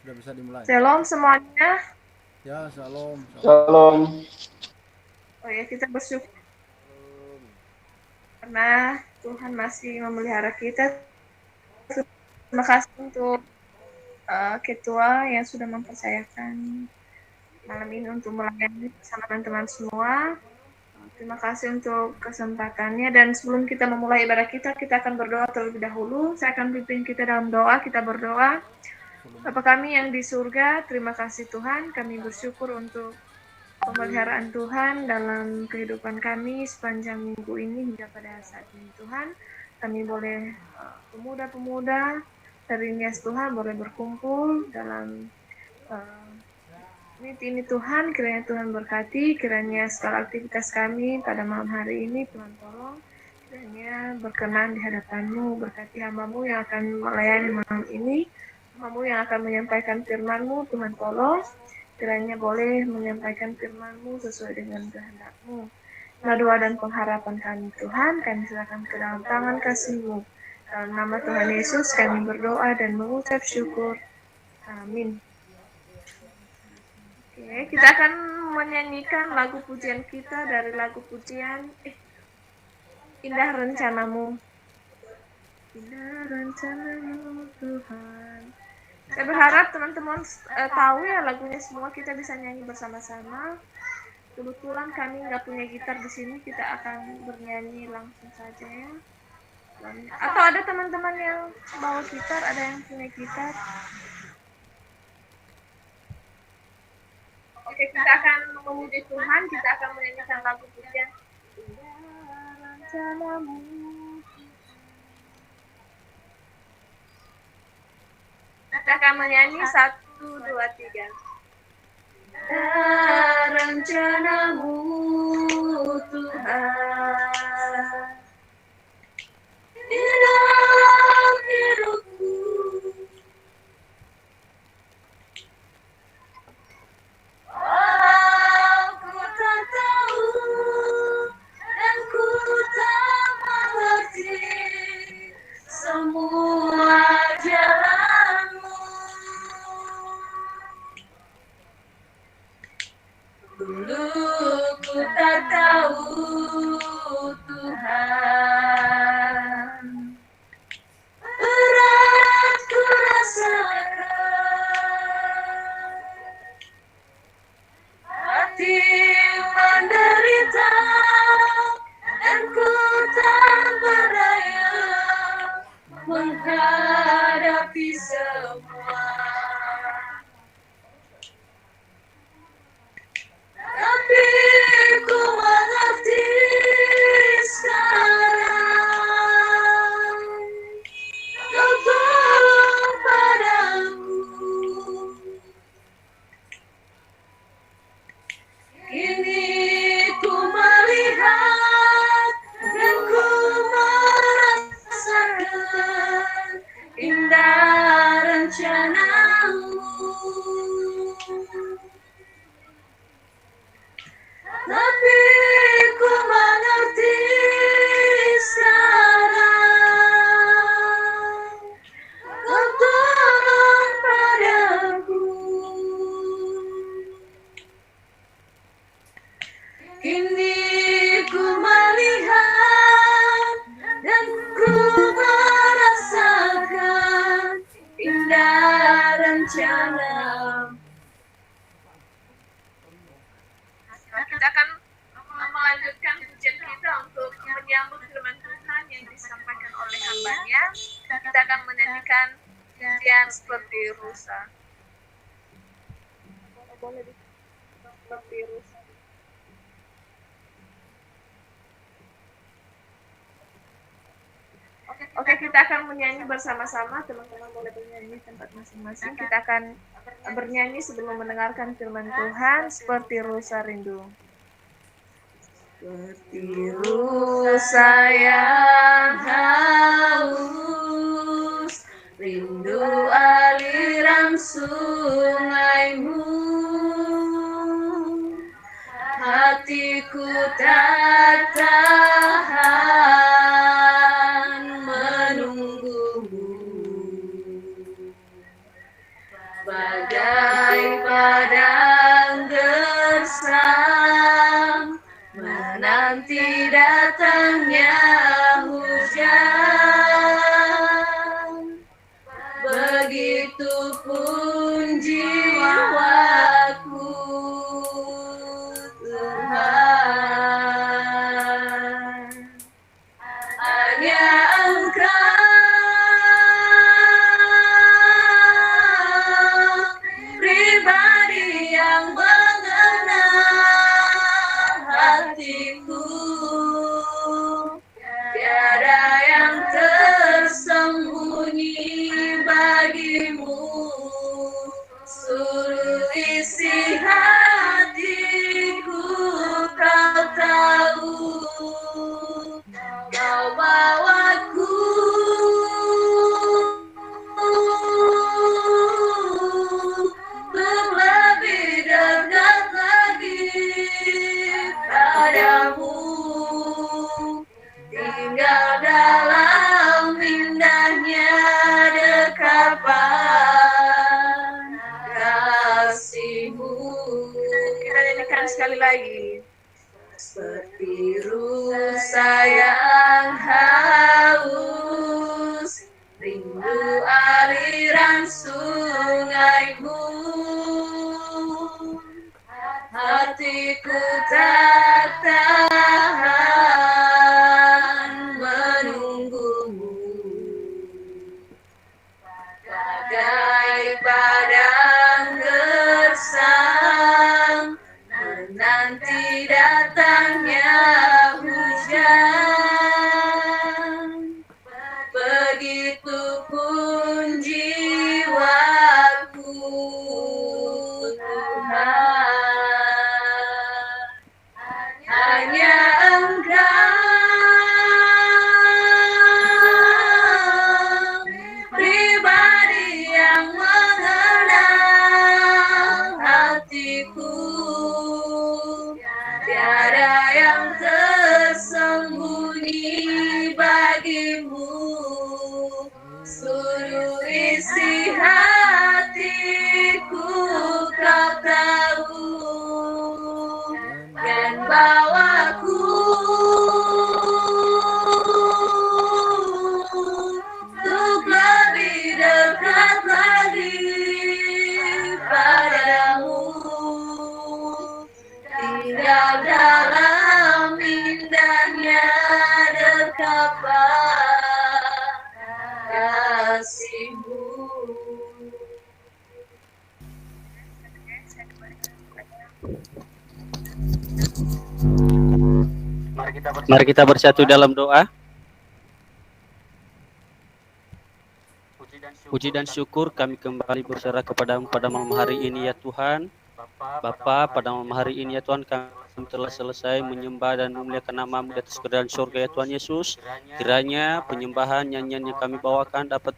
Sudah bisa dimulai. Shalom semuanya. Ya, shalom, shalom. Shalom. Oh ya, kita bersyukur karena Tuhan masih memelihara kita. Terima kasih untuk ketua yang sudah mempercayakan malam ini untuk melayani bersama teman-teman semua. Terima kasih untuk kesempatannya, dan sebelum kita memulai ibadah kita akan berdoa terlebih dahulu. Saya akan pimpin kita dalam doa. Kita berdoa. Bapa kami yang di surga, terima kasih Tuhan, kami bersyukur untuk pemeliharaan Tuhan dalam kehidupan kami sepanjang minggu ini hingga pada saat ini Tuhan. Kami boleh pemuda-pemuda dari Nias Tuhan boleh berkumpul dalam ini Tuhan. Kiranya Tuhan berkati, kiranya segala aktivitas kami pada malam hari ini Tuhan tolong, kiranya berkenan di hadapan-Mu, berkati hamba-Mu yang akan melayani malam ini, hamba-Mu yang akan menyampaikan firman-Mu, Tuhan tolong, kiranya boleh menyampaikan firman-Mu sesuai dengan kehendak-Mu. Nah, doa dan pengharapan kami Tuhan, kami serahkan ke dalam tangan kasih-Mu. Dalam nama Tuhan Yesus kami berdoa dan mengucap syukur. Amin. Oke, kita akan menyanyikan lagu pujian kita dari lagu pujian Indah Rencanamu. Indah Rencanamu Tuhan. Saya berharap teman-teman tahu ya lagunya semua, kita bisa nyanyi bersama-sama. Kebetulan kami nggak punya gitar di sini, kita akan bernyanyi langsung saja ya. Atau ada teman-teman yang bawa gitar, ada yang punya gitar. Oke, kita akan memuji Tuhan, kita akan menyanyikan lagu pujian Indah Rencanamu. Kita akan menyanyi 1, 2, 3. Indah rencanamu Tuhan di dalam hidupku. Aku tak tahu dan ku tak mengerti semua jalanmu. Dulu ku tak tahu Tuhan, berat ku rasakan, hati menderita dan ku tak berdaya menghadapi semua. Tapi ku mengerti sekarang, Kau tolong padaku. Kini ku melihat dan ku merasakan indah rencanamu. Tapi ku mengerti sekarang, Kau tolong padaku. Kini ku melihat dan ku merasakan indah rencanamu. Kita akan melanjutkan pujian kita untuk menyambut firman Tuhan yang disampaikan oleh hamba-Nya. Kita akan menyanyikan pujian seperti rusa. Boleh seperti rusa. Oke, kita akan menyanyi bersama-sama. Teman-teman boleh bernyanyi tempat masing-masing. Kita akan bernyanyi sebelum mendengarkan firman Tuhan seperti rusa rindu. Seperti rusa yang haus, rindu aliran sungaimu. Hatiku tak tahan menunggumu. hanya Engkau pribadi yang mengenal hatiku. Tiada yang tersembunyi bagimu, seluruh isi hatiku Kau tahu. Kau bawaku untuk lebih dekat lagi padamu, tinggal dalam indahnya dekapan kasih-Mu. Kita nyanyikan sekali lagi. Seperti rusa yang haus, rindu aliran sungai-Mu, hatiku tak tahan menunggu-Mu. Bagai padang gersang menanti datangnya hujan, begitupun jiwaku Tuhan. Hanya Engkau pribadi yang mengenal hatiku. Tiada yang tersembunyi bagimu, seluruh isi hatiku Kau tahu. Dan bawaku untuk lebih dekat lagi padamu, tinggal dalam indahnya dekapan kasih-Mu. Mari kita bersatu dalam doa. Puji dan syukur kami kembali berserah kepada-Mu pada malam hari ini ya Tuhan. Bapa, pada malam hari ini ya Tuhan, kami telah selesai menyembah dan memuliakan nama-Mu di atas kerajaan surga ya Tuhan Yesus. Kiranya penyembahan nyanyian yang kami bawakan dapat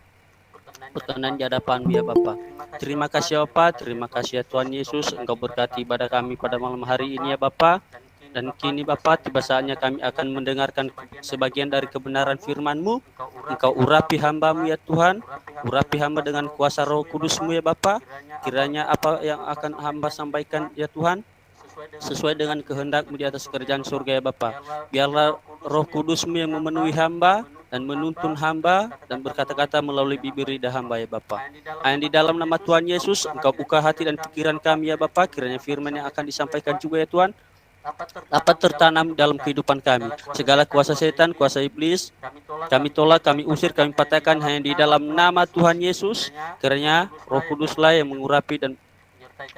berkenan di hadapan-Mu ya Bapa. Terima kasih ya Bapa, terima kasih ya Tuhan Yesus. Engkau berkati ibadah kami pada malam hari ini ya Bapa. Dan kini Bapa, tiba saatnya kami akan mendengarkan sebagian dari kebenaran firman-Mu. Engkau urapi hamba-Mu ya Tuhan, urapi hamba dengan kuasa Roh Kudus-Mu ya Bapa. Kiranya apa yang akan hamba sampaikan ya Tuhan, sesuai dengan kehendak-Mu di atas kerajaan surga ya Bapa. Biarlah Roh Kudus-Mu yang memenuhi hamba dan menuntun hamba dan berkata-kata melalui bibir lidah hamba ya Bapa. Hanya di dalam nama Tuhan Yesus, Engkau buka hati dan pikiran kami ya Bapa. Kiranya firman yang akan disampaikan juga ya Tuhan dapat tertanam dalam kehidupan kami. Segala kuasa setan, kuasa iblis, kami tolak, kami usir, kami patahkan hanya di dalam nama Tuhan Yesus. Kiranya Roh Kuduslah yang mengurapi dan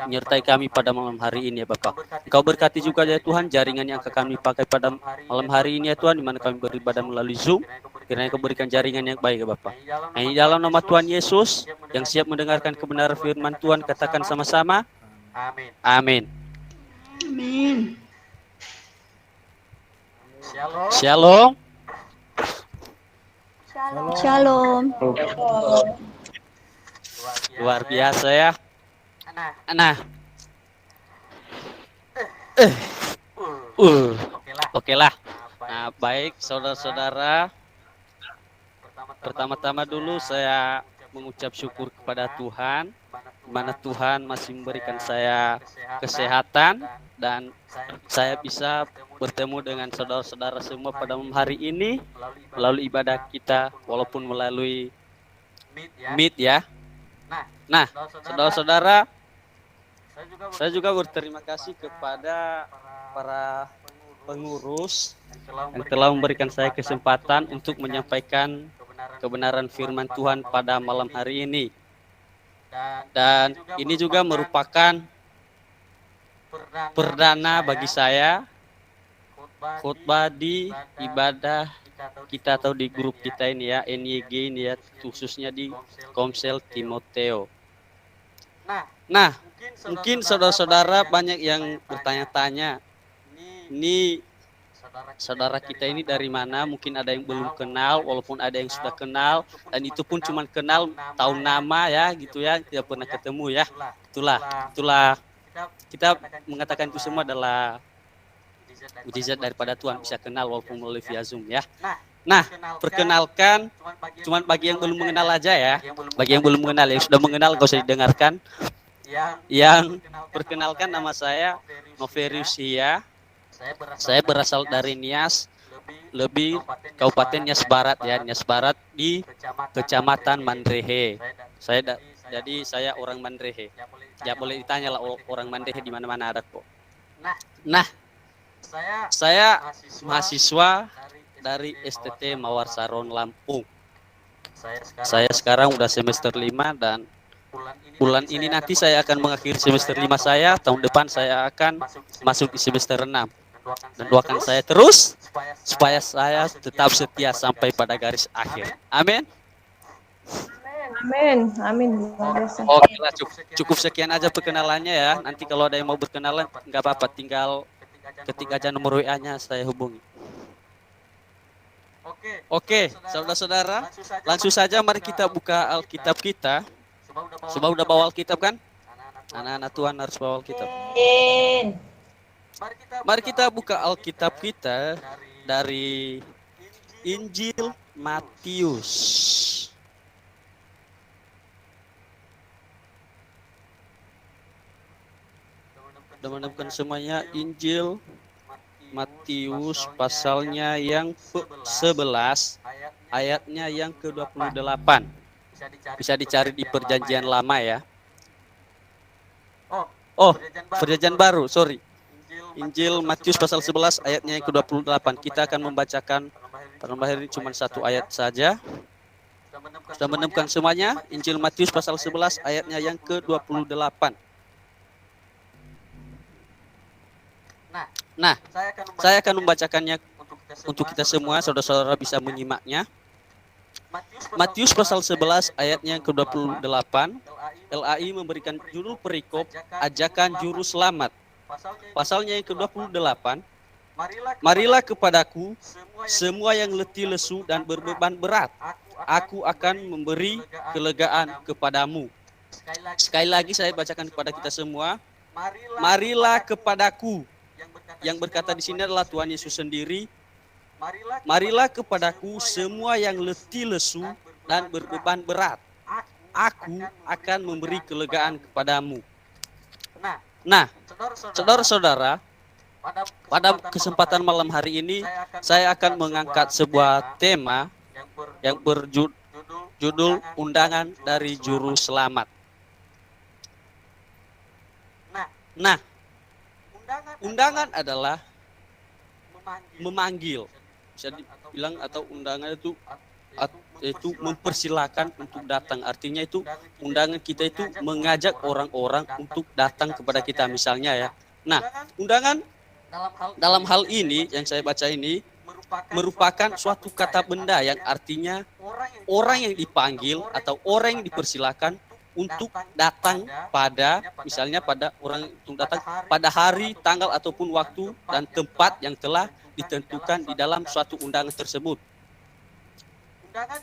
menyertai kami pada malam hari ini ya Bapa. Engkau berkati juga ya Tuhan jaringan yang akan kami pakai pada malam hari ini ya Tuhan, di mana kami beribadah melalui Zoom. Kiranya Kau berikan jaringan yang baik ya Bapa. Hanya di dalam nama Tuhan Yesus yang siap mendengarkan kebenaran firman Tuhan, katakan sama-sama. Amin. Amin. Amin. Shalom. Shalom. Luar biasa ya. Nah. Oke lah. Nah, baik saudara-saudara. Pertama-tama dulu saya mengucap syukur kepada Tuhan, di mana Tuhan masih memberikan saya kesehatan dan saya bisa bertemu dengan saudara-saudara semua pada malam hari ini melalui ibadah kita, walaupun melalui Meet ya. Nah, saudara-saudara, saya juga berterima kasih kepada para pengurus yang telah memberikan saya kesempatan untuk menyampaikan kebenaran firman Tuhan pada malam hari ini. Dan ini juga merupakan perdana bagi saya khotbah di ibadah kita atau di grup kita ini ya, NYG ini ya, khususnya di Komsel Timoteo. Nah, mungkin saudara-saudara banyak yang bertanya-tanya, ini saudara kita ini dari mana? Mungkin ada yang belum kenal, walaupun ada yang sudah kenal, dan itu pun cuma kenal tahu nama ya, gitu ya, tidak pernah ketemu ya. Itulah kita mengatakan itu semua adalah mujizat daripada Tuhan, bisa kenal walaupun melalui via Zoom ya. Nah, perkenalkan, cuma bagi yang belum mengenal aja ya. Bagi yang belum mengenal, yang sudah mengenal gak usah didengarkan. Yang perkenalkan, nama saya Noverius Hia. Saya berasal dari Nias, lebih Kabupaten Nias Barat ya, Nias Barat di Kecamatan Mandrehe. Jadi saya orang Mandrehe. Ya boleh ditanya lah orang Mandrehe di mana-mana ada kok. Nah, saya mahasiswa dari STT Mawar Saron Lampung. Saya sekarang udah semester 5 dan bulan ini nanti saya akan mengakhiri semester 5 saya. Tahun depan saya akan masuk di semester 6. Dan doakan saya terus supaya saya tetap setia sampai pada garis akhir. Amin. Amin. Oke lah, cukup sekian aja perkenalannya ya. Nanti kalau ada yang mau berkenalan nggak apa-apa, tinggal ketik aja nomor WA-nya, saya hubungi. Oke, saudara-saudara, langsung saja mari kita buka Alkitab kita. Semua udah bawa Alkitab kan? Anak-anak Tuhan harus bawa Alkitab. Mari kita buka Alkitab kita dari Injil Matius. Sudah menemukan semuanya? Injil Matius pasalnya yang 11, ayatnya yang ke-28. Bisa dicari di Perjanjian Lama ya. Oh, Perjanjian Baru, sorry. Injil Matius pasal 11 ayatnya yang ke-28. Kita akan membacakan pada hari ini cuma satu ayat saja. Sudah menemukan semuanya? Injil Matius pasal 11 ayatnya yang ke-28. Nah, saya akan membacakannya untuk kita semua, saudara-saudara bisa menyimaknya. Matius pasal 11 ayatnya yang ke-28. LAI memberikan judul perikop Ajakan Juru Selamat. Pasalnya yang ke-28. Marilah kepadaku semua yang letih lesu dan berbeban berat. Aku akan memberi kelegaan kepadamu. Sekali lagi saya bacakan kepada kita semua. Marilah kepadaku. Yang berkata di sini adalah Tuhan Yesus sendiri. Marilah kepadaku semua yang letih lesu dan berbeban berat. Aku akan memberi kelegaan kepadamu. Nah, saudara-saudara, pada kesempatan malam hari ini saya akan mengangkat sebuah tema yang berjudul Undangan dari Juru Selamat. Nah, undangan adalah memanggil, bisa dibilang, atau undangan itu mempersilakan untuk datang. Artinya itu undangan kita itu mengajak orang-orang untuk datang kepada kita misalnya ya. Nah, undangan dalam hal ini yang saya baca ini merupakan suatu kata benda yang artinya orang yang dipanggil atau orang yang dipersilakan untuk datang pada, misalnya pada orang untuk datang pada hari, tanggal ataupun waktu dan tempat yang telah ditentukan di dalam suatu undangan tersebut.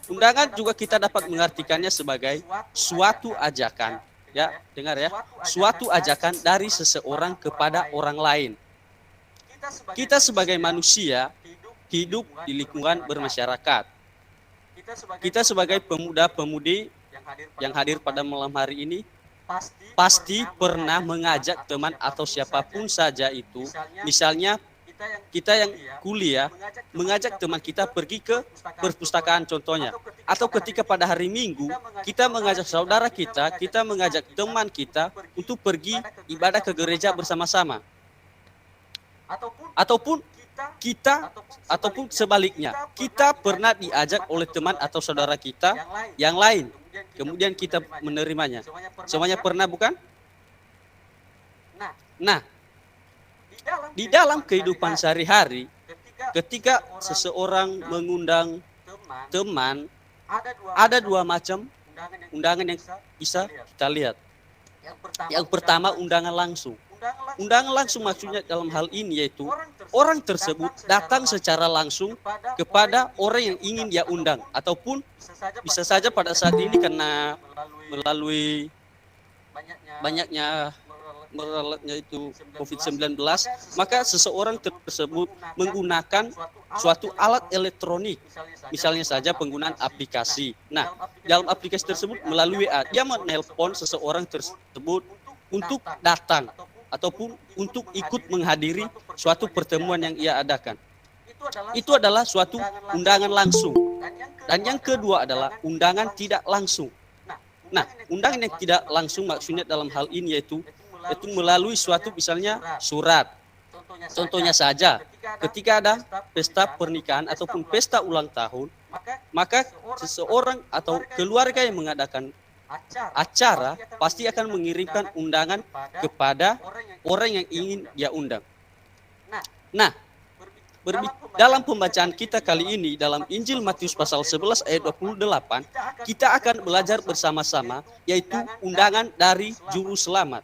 Undangan juga kita dapat mengartikannya sebagai suatu ajakan, ya, dengar ya, suatu ajakan dari seseorang kepada orang lain. Kita sebagai manusia hidup di lingkungan bermasyarakat. Kita sebagai pemuda-pemudi yang hadir pada malam hari ini pasti pernah mengajak teman atau siapapun saja itu, misalnya kita yang kuliah mengajak teman kita pergi ke perpustakaan contohnya, atau ketika pada hari Minggu kita mengajak saudara kita mengajak teman kita untuk pergi ibadah ke gereja bersama-sama, ataupun kita ataupun sebaliknya, kita pernah diajak oleh teman atau saudara kita yang lain, kemudian kita menerimanya. Semuanya pernah, bukan? Nah, di dalam kehidupan sehari-hari, ketika seseorang mengundang teman, ada dua macam undangan yang bisa kita lihat. Yang pertama, undangan langsung. Undangan langsung maksudnya dalam hal ini yaitu orang tersebut datang secara langsung kepada orang yang ingin dia undang, ataupun bisa saja pada saat ini karena melalui banyaknya itu COVID-19, maka seseorang tersebut menggunakan suatu alat elektronik, misalnya saja penggunaan aplikasi. Nah, dalam aplikasi tersebut melalui WA, dia menelpon seseorang tersebut untuk datang ataupun untuk ikut menghadiri suatu pertemuan yang ia adakan. Itu adalah suatu undangan langsung. Dan yang kedua adalah undangan tidak langsung. Nah, undangan yang tidak langsung maksudnya dalam hal ini yaitu melalui suatu misalnya surat. Contohnya saja, ketika ada pesta pernikahan ataupun pesta ulang tahun, maka seseorang atau keluarga yang mengadakan acara pasti akan mengirimkan undangan kepada orang yang ingin dia undang. Nah, dalam pembacaan kita kali ini dalam Injil Matius pasal 11 ayat 28, kita akan belajar bersama-sama yaitu undangan dari juru selamat.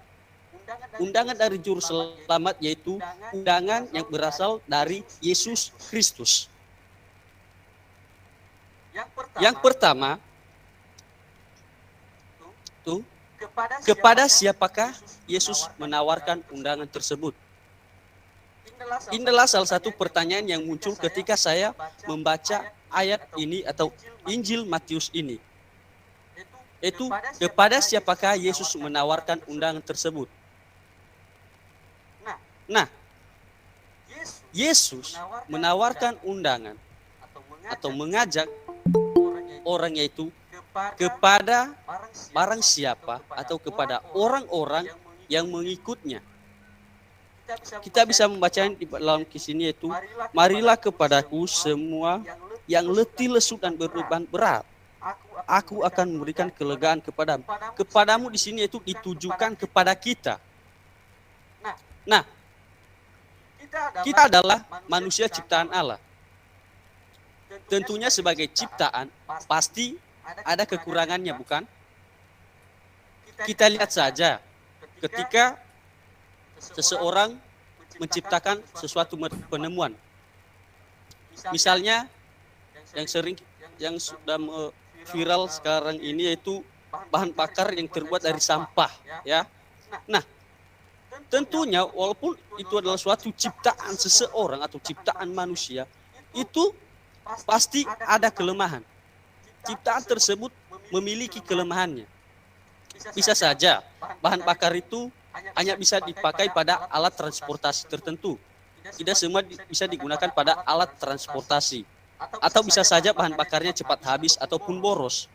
Undangan dari juru selamat yaitu undangan yang berasal dari Yesus Kristus. Yang pertama, kepada siapakah Yesus menawarkan undangan tersebut? Ini adalah salah satu pertanyaan yang muncul ketika saya membaca ayat ini atau Injil Matius ini. Itu kepada siapakah Yesus menawarkan undangan tersebut? Nah, Yesus menawarkan undangan atau mengajak orang yaitu kepada barang siapa atau kepada orang-orang yang mengikutnya. Kita bisa membacanya di dalam kisah ini yaitu, marilah kepadaku semua yang letih lesu dan berbeban berat, aku akan memberikan kelegaan kepadamu. Kepadamu di sini itu ditujukan kepada kita. Nah, kita adalah manusia ciptaan Allah. Tentunya sebagai ciptaan pasti ada kekurangannya, bukan? Kita lihat saja ketika seseorang menciptakan sesuatu penemuan. Misalnya yang sudah viral sekarang ini yaitu bahan bakar yang terbuat dari sampah, ya. Nah, tentunya walaupun itu adalah suatu ciptaan seseorang atau ciptaan manusia, itu pasti ada kelemahan. Ciptaan tersebut memiliki kelemahannya. Bisa saja bahan bakar itu hanya bisa dipakai pada alat transportasi tertentu. Tidak semua bisa digunakan pada alat transportasi. Atau bisa saja bahan bakarnya cepat habis ataupun boros.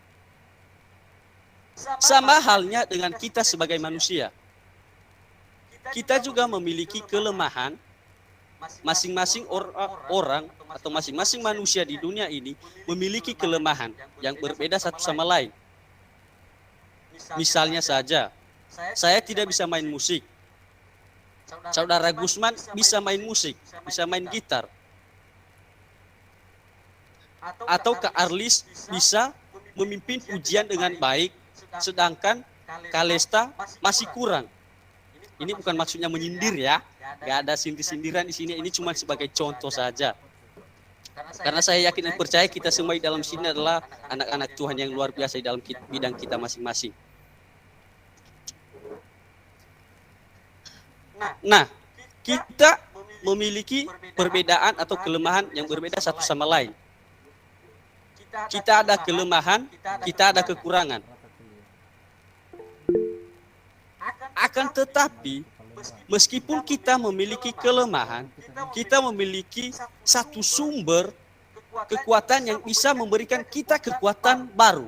Sama halnya dengan kita sebagai manusia. Kita juga memiliki kelemahan. Masing-masing orang atau masing-masing manusia di dunia ini memiliki kelemahan yang berbeda satu sama lain. Misalnya saja, saya tidak bisa main musik. Saudara Gusman bisa main musik, bisa main gitar. Atau Kak Arlis bisa memimpin pujian dengan baik, sedangkan Kalesta masih kurang. Ini bukan maksudnya menyindir ya. Gak ada sindir-sindiran di sini. Ini cuma sebagai contoh saja. Karena saya yakin dan percaya kita semua di dalam sini adalah anak-anak Tuhan yang luar biasa di dalam bidang kita masing-masing. Nah, kita memiliki perbedaan atau kelemahan yang berbeda satu sama lain. Kita ada kelemahan, kita ada kekurangan. Akan tetapi, meskipun kita memiliki kelemahan, kita memiliki satu sumber kekuatan yang bisa memberikan kita kekuatan baru.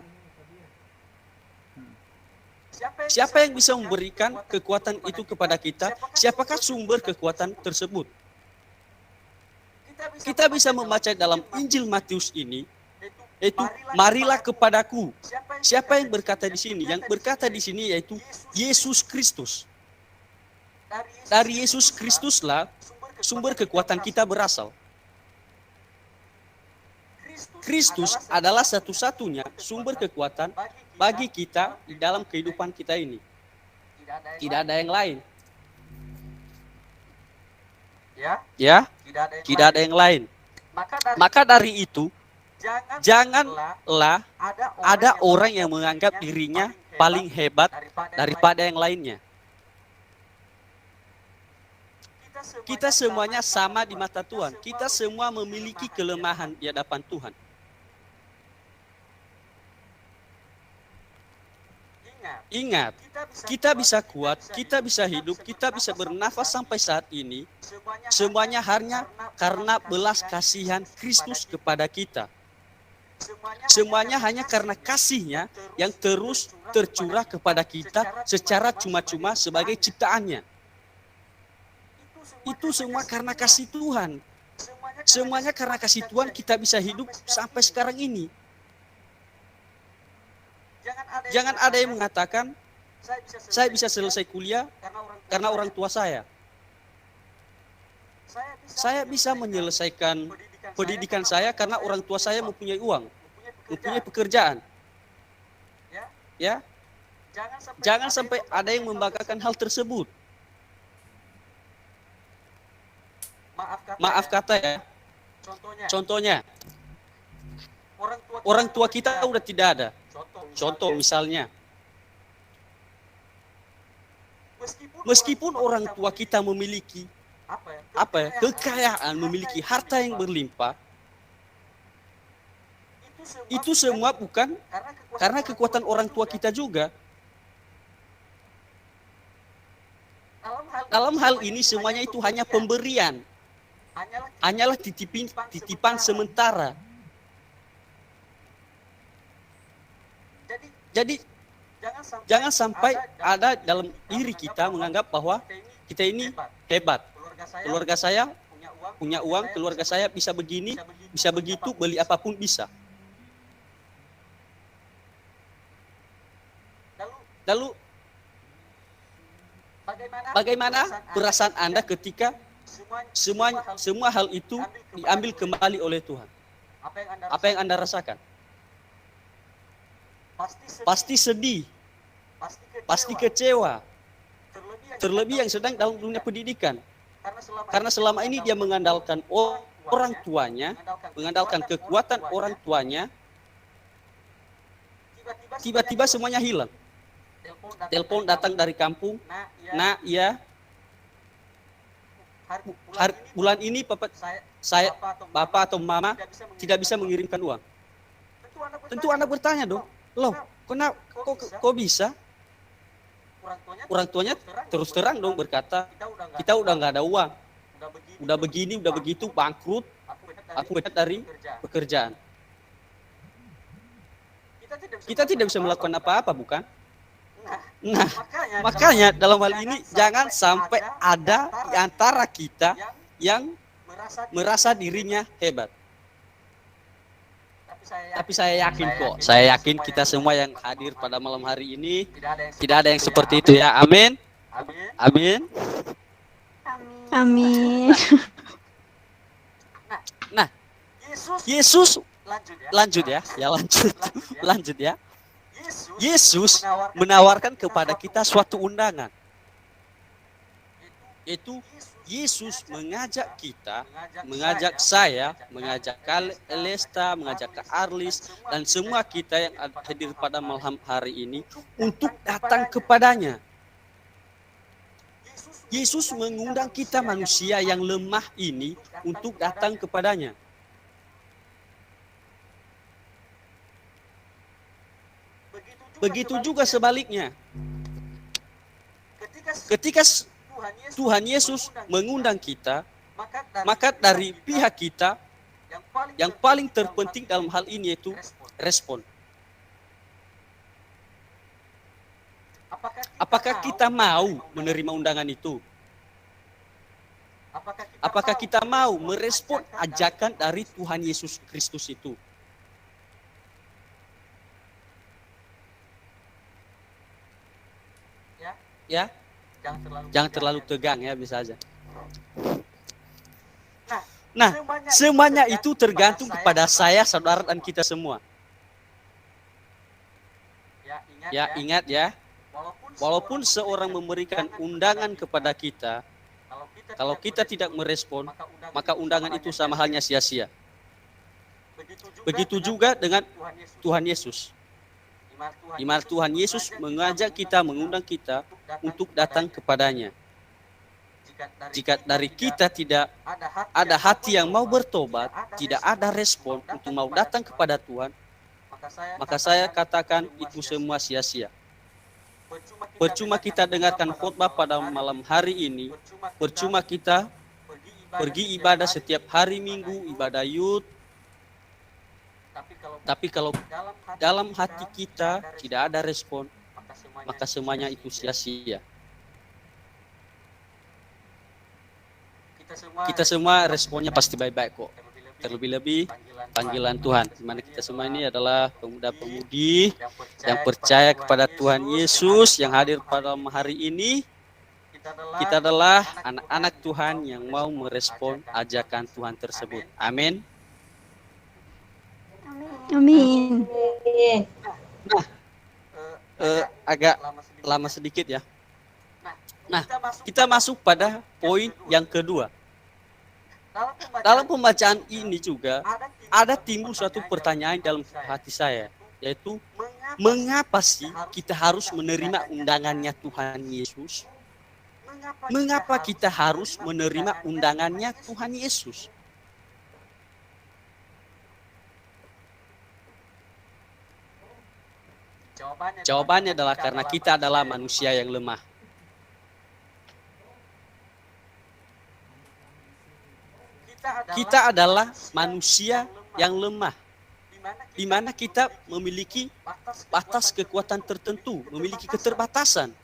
Siapa yang bisa memberikan kekuatan itu kepada kita? Siapakah sumber kekuatan tersebut? kita bisa membaca dalam Injil Matius ini, yaitu marilah kepadaku. Siapa yang berkata di sini? Yang berkata di sini yaitu Yesus Kristus. Dari Yesus Kristuslah sumber kekuatan kita berasal. Kristus adalah satu-satunya sumber kekuatan bagi kita di dalam kehidupan kita ini. Tidak ada yang lain. Ya, tidak ada yang lain. Maka dari itu, janganlah ada orang yang menganggap dirinya paling hebat daripada yang lainnya. Kita semuanya sama di mata Tuhan. Kita semua memiliki kelemahan di hadapan Tuhan. Ingat, kita bisa kuat, kita bisa hidup, kita bisa bernafas sampai saat ini. Semuanya hanya karena belas kasihan Kristus kepada kita. Semuanya hanya karena kasih-Nya yang terus tercurah kepada kita secara cuma-cuma sebagai ciptaannya. Itu semua karena kasih Tuhan. Semuanya karena kasih Tuhan kita bisa hidup sampai sekarang ini. Jangan ada yang mengatakan, saya bisa selesai kuliah karena orang tua saya. Saya bisa menyelesaikan pendidikan saya karena orang tua saya mempunyai uang, mempunyai pekerjaan. Ya, jangan sampai ada yang membanggakan hal tersebut. Maaf kata ya, contohnya, orang tua kita udah tidak ada. Contoh misalnya, meskipun orang tua kita memiliki kekayaan, memiliki harta yang berlimpah, itu semua bukan karena kekuatan orang tua kita juga. Dalam hal ini semuanya itu hanya pemberian, hanyalah titipan sementara. Jadi jangan sampai ada dalam diri kita menganggap bahwa kita ini hebat. Keluarga saya punya uang, keluarga saya bisa begini, bisa begitu, beli apapun bisa. Lalu bagaimana perasaan Anda ketika semua hal itu diambil kembali oleh Tuhan? Apa yang Anda rasakan? Pasti sedih, pasti kecewa. Terlebih yang sedang dalam dunia pendidikan. Karena selama ini dia mengandalkan orang tuanya, mengandalkan kekuatan orang tuanya, tiba-tiba semuanya hilang. Telepon datang dari kampung, nak ya, bulan ini bapak atau mama tidak bisa mengirimkan uang. Tentu Anda bertanya dong, loh, kok bisa? Orang tuanya terus terang dong berkata, kita udah nggak ada uang, udah begini, udah begitu, bangkrut, aku pecat dari pekerjaan. Kita tidak bisa melakukan apa-apa, bukan? Nah, makanya dalam hal ini jangan sampai ada di antara kita yang merasa dirinya hebat. Tapi saya yakin kok, saya yakin kita semua yang hadir pada malam hari ini tidak ada yang seperti itu ya. Amin. Amin. Amin. Nah, Yesus lanjut ya, lanjut ya. Yesus menawarkan kepada kita suatu undangan. Yaitu Yesus mengajak kita, mengajak saya, mengajak Lesta, mengajak Kak Arlis, dan semua kita yang hadir pada malam hari ini untuk datang kepadanya. Yesus mengundang kita manusia yang lemah ini untuk datang kepadanya. Begitu juga sebaliknya. Ketika Tuhan Yesus mengundang kita, maka dari pihak kita yang paling terpenting dalam hal ini yaitu respon. Apakah kita mau menerima undangan itu? Apakah kita mau merespon ajakan dari Tuhan Yesus Kristus itu? Ya, jangan terlalu tegang ya, bisa aja. Nah, semuanya itu tergantung kepada saya, saudara, dan kita semua. Ya, ingat ya, walaupun seorang memberikan undangan kepada kita, kalau kita tidak merespon, maka undangan itu sama halnya sia-sia. Begitu juga dengan Tuhan Yesus. Di mana Tuhan Yesus mengajak kita, mengundang kita untuk datang kepadanya. Jika dari kita tidak ada hati yang mau bertobat, tidak ada respon untuk mau datang kepada Tuhan, maka saya katakan itu semua sia-sia. Percuma kita dengarkan khotbah pada malam hari ini, percuma kita pergi ibadah setiap hari Minggu, ibadah youth, tapi kalau dalam hati kita tidak ada respon, maka semuanya itu sia-sia. Kita semua responnya pasti baik-baik kok. Terlebih-lebih panggilan Tuhan. Di mana kita semua ini adalah pemuda-pemudi yang percaya kepada Tuhan Yesus, yang hadir pada hari ini. Kita adalah anak-anak Tuhan yang mau merespon ajakan Tuhan tersebut. Amin. Amin. Nah, agak lama sedikit ya. Nah, kita masuk pada poin yang kedua. Dalam pembacaan ini juga ada timbul suatu pertanyaan dalam hati saya, yaitu mengapa sih kita harus menerima undangannya Tuhan Yesus? Mengapa kita harus menerima undangannya Tuhan Yesus? Jawabannya adalah karena kita adalah manusia yang lemah. Kita adalah manusia yang lemah, di mana kita memiliki batas kekuatan tertentu, memiliki keterbatasan.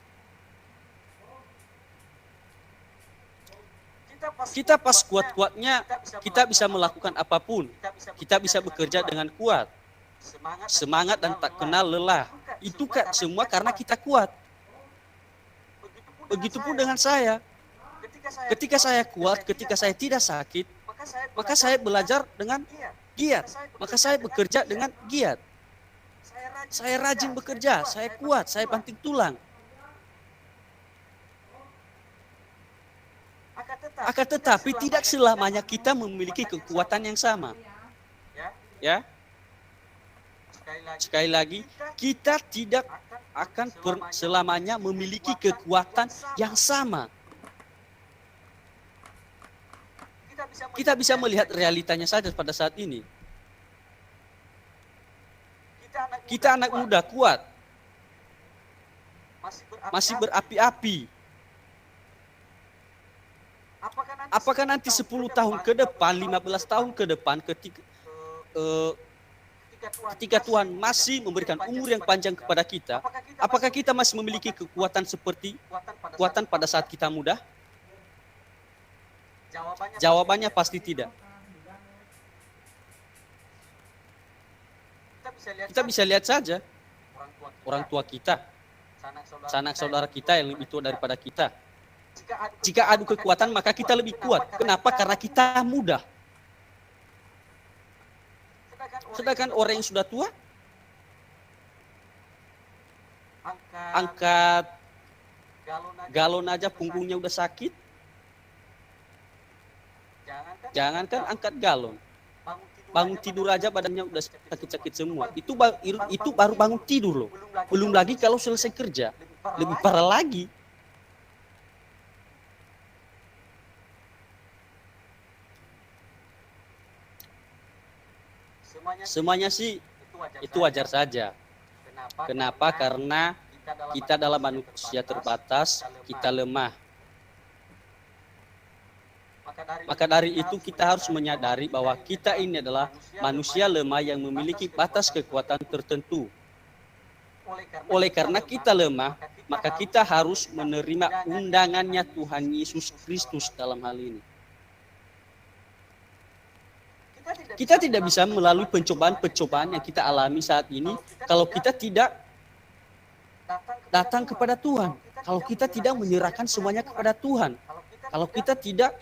Kita pas kuat-kuatnya, kita bisa melakukan apapun. Kita bisa bekerja dengan kuat, semangat dan tak kenal lelah. Itu semua karena kita kuat. Begitupun dengan saya. Ketika saya kuat, ketika saya tidak sakit, maka saya belajar dengan giat. Maka saya bekerja dengan giat. Saya rajin bekerja, saya kuat, saya banting tulang. Akan tetapi tidak selamanya kita memiliki kekuatan yang sama. Ya. Sekali lagi, kita tidak akan selamanya memiliki kekuatan yang sama. Kita bisa melihat realitanya saja pada saat ini. Kita anak muda kuat, masih berapi-api. Apakah nanti 10 tahun ke depan, 15 tahun ke depan, ketika Tuhan masih memberikan umur yang panjang kepada kita, apakah kita masih memiliki kekuatan seperti kekuatan pada saat kita muda? Jawabannya pasti tidak. Kita bisa lihat saja orang tua kita, sanak saudara kita yang lebih tua daripada kita. Jika adu kekuatan, maka kita lebih kuat. Kenapa? Karena kita muda. Sedangkan orang yang sudah tua, angkat galon aja punggungnya udah sakit. Jangankan angkat galon, bangun tidur aja badannya udah sakit-sakit semua. Itu baru bangun tidur loh. Belum lagi kalau selesai kerja, lebih parah lagi. Semuanya sih itu wajar saja. Kenapa? Karena kita adalah manusia terbatas, kita lemah. Maka dari itu kita harus menyadari bahwa kita ini adalah manusia lemah yang memiliki batas kekuatan tertentu. Oleh karena kita lemah, maka kita harus menerima undangannya Tuhan Yesus Kristus dalam hal ini. Kita tidak bisa melalui pencobaan-pencobaan yang kita alami saat ini kalau kita tidak datang kepada Tuhan. Kalau kita tidak menyerahkan semuanya kepada Tuhan. Kalau kita tidak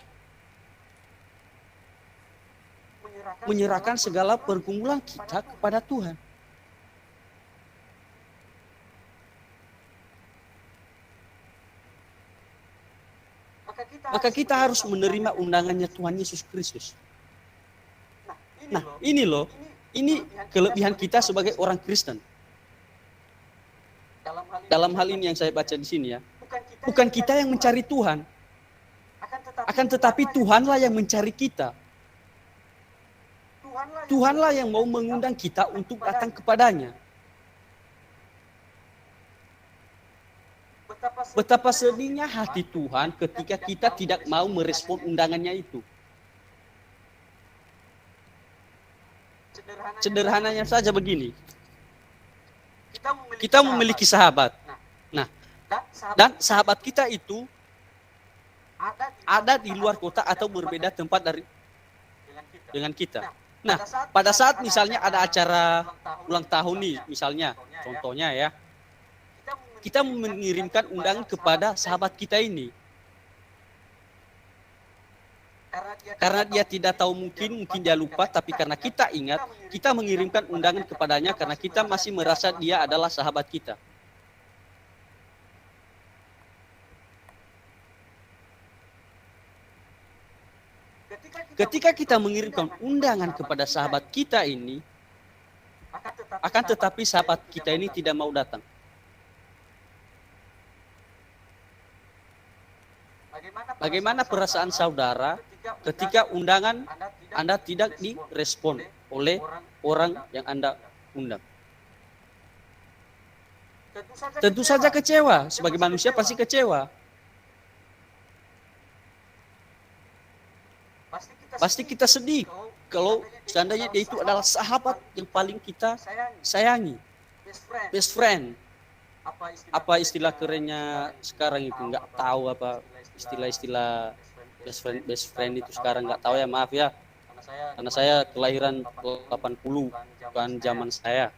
menyerahkan segala pergumulan kita kepada Tuhan. Maka kita harus menerima undangannya Tuhan Yesus Kristus. Nah, ini kelebihan kita sebagai orang Kristen. Dalam hal ini yang saya baca di sini ya, bukan kita yang mencari Tuhan, akan tetapi Tuhanlah yang mencari kita. Tuhanlah yang mau mengundang kita untuk datang kepadanya. Betapa sedihnya hati Tuhan ketika kita tidak mau merespon undangannya itu. Sederhananya saja begini. Kita memiliki sahabat. Nah, dan sahabat kita itu ada di luar kota atau berbeda tempat dengan kita. Nah, pada saat misalnya ada acara ulang tahun nih, misalnya, contohnya ya, kita mengirimkan undangan kepada sahabat kita ini. Karena dia tidak tahu, mungkin dia lupa, tapi karena kita ingat, kita mengirimkan undangan kepadanya karena kita masih merasa dia adalah sahabat kita. Ketika kita mengirimkan undangan kepada sahabat kita ini, akan tetapi sahabat kita ini tidak mau datang. Bagaimana perasaan saudara ketika undangan Anda tidak direspon oleh orang yang Anda undang? Tentu saja kecewa. Sebagai manusia pasti kecewa. Pasti kita sedih kalau seandainya dia itu adalah sahabat yang paling kita sayangi. Best friend. Apa istilah kerennya sekarang itu? Nggak tahu apa istilah-istilah best friend itu sekarang, nggak tahu ya, maaf ya. Karena saya kelahiran 80, bukan zaman saya.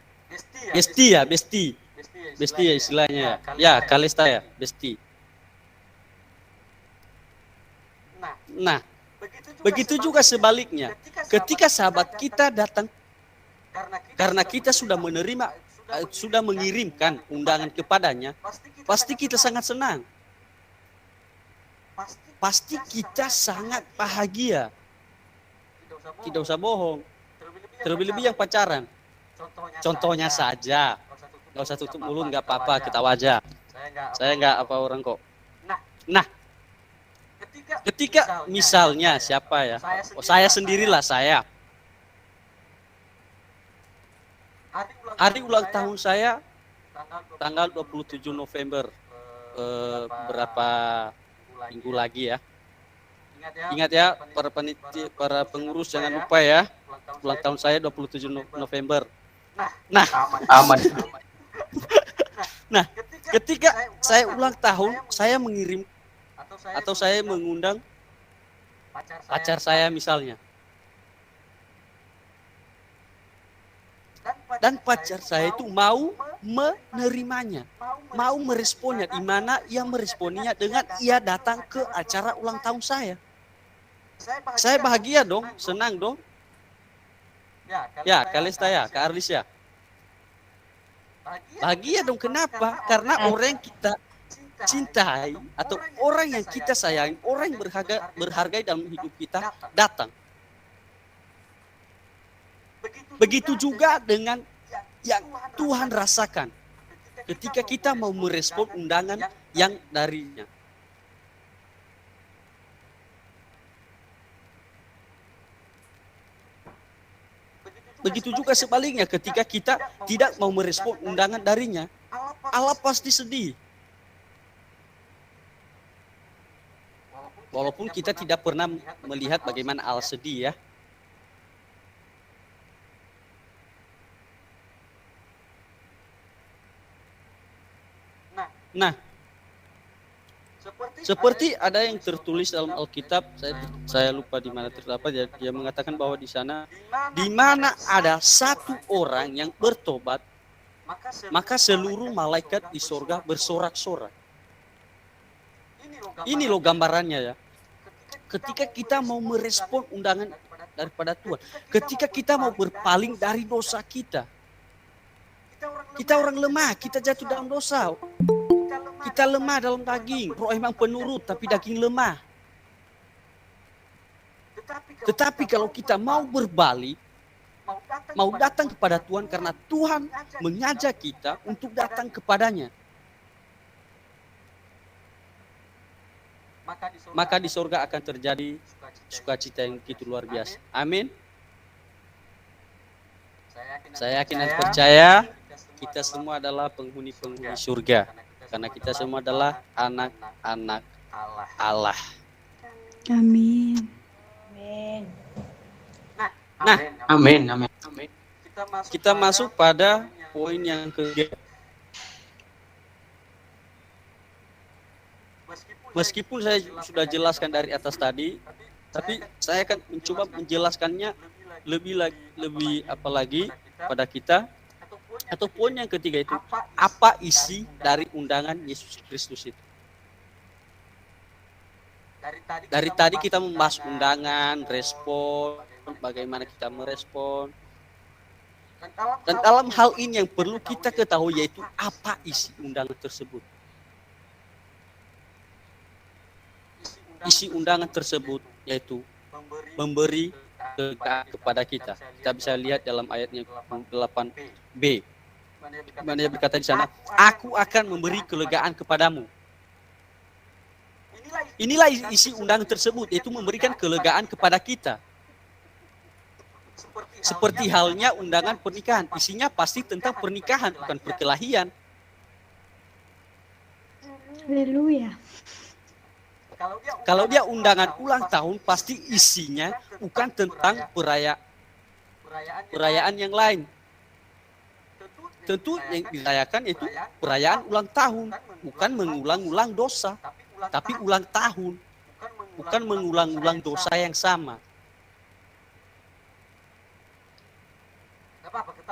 Bestie ya, bestie ya istilahnya. Ya, Kalista ya, bestie. Nah, begitu juga sebaliknya. Ketika sahabat kita datang, karena kita sudah menerima, sudah mengirimkan undangan kepadanya, pasti kita sangat senang. Pasti kita sangat bahagia. Tidak usah bohong. Terlebih-lebih yang pacaran. Contohnya saja. Nggak usah tutup mulut, nggak apa-apa, ketawa aja. Saya nggak apa orang kok. Nah, ketika misalnya siapa ya? Saya sendirilah saya. Hari ulang tahun saya tanggal 27 November. Berapa minggu lagi ya. Ingat ya para pengurus, jangan lupa ya. Ulang tahun saya 27 November. Nah, aman. Nah, ketika saya ulang tahun, saya mengirim atau saya mengundang pacar saya misalnya. Dan pacar saya itu mau menerimanya, mau meresponnya, di mana ia meresponinya dengan ia datang ke acara ulang tahun saya. Saya bahagia dong, senang dong. Ya, Kalista ya, Kak Arlis ya. Bahagia dong, kenapa? Karena orang yang kita cintai atau orang yang kita sayangi, orang yang berharga dalam hidup kita datang. Begitu juga dengan yang Tuhan rasakan ketika kita mau merespon undangan yang darinya. Begitu juga sebaliknya ketika kita tidak mau merespon undangan darinya, Allah pasti sedih. Walaupun kita tidak pernah melihat bagaimana Allah sedih ya. Nah, Seperti ada yang tertulis dalam Alkitab, saya lupa di mana terdapat, dia mengatakan bahwa di sana, di mana ada satu orang yang bertobat, maka seluruh malaikat di sorga bersorak-sorak. Ini loh gambarannya ya. Ketika kita mau merespon undangan daripada Tuhan, ketika kita mau berpaling dari dosa kita orang lemah, kita jatuh dalam dosa, kita lemah dalam daging, roh emang penurut tapi daging lemah. Tetapi kalau kita mau berbalik, mau datang kepada Tuhan karena Tuhan mengajak kita untuk datang kepadanya, maka di surga akan terjadi sukacita yang begitu luar biasa. Amin. Saya yakin dan percaya kita semua adalah penghuni-penghuni surga, karena kita semua adalah anak-anak Allah. Amin. Nah, amin. Kita masuk pada poin yang ketiga. Meskipun saya sudah jelaskan dari atas tadi, tapi saya akan mencoba menjelaskannya lebih apa lagi pada kita. Atau poin yang ketiga itu, apa isi dari undangan Yesus Kristus itu? Dari tadi kita membahas undangan, respon, bagaimana kita merespon. Dan dalam hal ini yang perlu kita ketahui yaitu apa isi undangan tersebut. Isi undangan tersebut yaitu memberi kelegaan kepada kita. Kita bisa lihat dalam ayatnya 8b. Mana dia berkata di sana, aku akan memberi kelegaan kepadamu. Inilah isi undangan tersebut, yaitu memberikan kelegaan kepada kita. Seperti halnya undangan pernikahan, isinya pasti tentang pernikahan, bukan perkelahian. Haleluya. Kalau dia undangan ulang tahun, pasti isinya bukan tentang perayaan yang lain. Tentu yang dirayakan itu perayaan ulang tahun, bukan mengulang-ulang dosa, tapi ulang tahun, bukan mengulang-ulang dosa yang sama.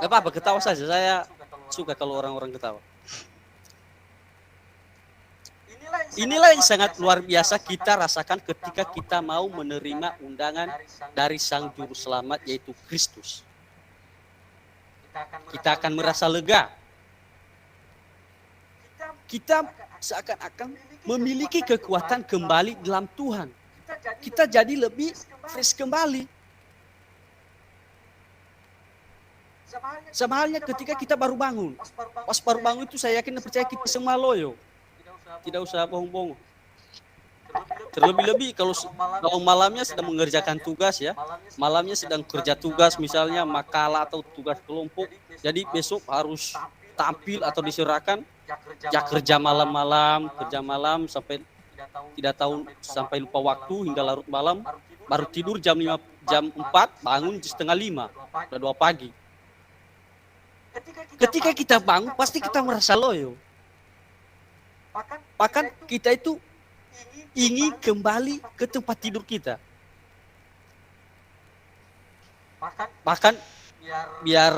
Gak apa-apa, ketawa saja, saya suka kalau orang-orang ketawa. Inilah yang sangat luar biasa kita rasakan ketika kita mau menerima undangan dari Sang Juru Selamat, yaitu Kristus. Kita akan merasa lega. Kita seakan-akan memiliki kekuatan kembali dalam Tuhan. Kita jadi lebih fresh kembali. Sama halnya ketika kita baru bangun. Pas baru bangun itu saya yakin dan percaya kita semua loyo. Tidak usah bohong-bohong. Terlebih-lebih kalau malamnya sedang mengerjakan tugas ya, malamnya sedang kerja tugas misalnya makalah atau tugas kelompok, jadi besok harus tampil atau diserahkan, ya kerja malam sampai tidak tahu, sampai lupa waktu hingga larut malam, baru tidur jam 4, bangun setengah 5, udah 2 pagi. Ketika kita bangun pasti kita merasa loyo. Bahkan kita itu ingin kembali ke tempat tidur kita. Bahkan biar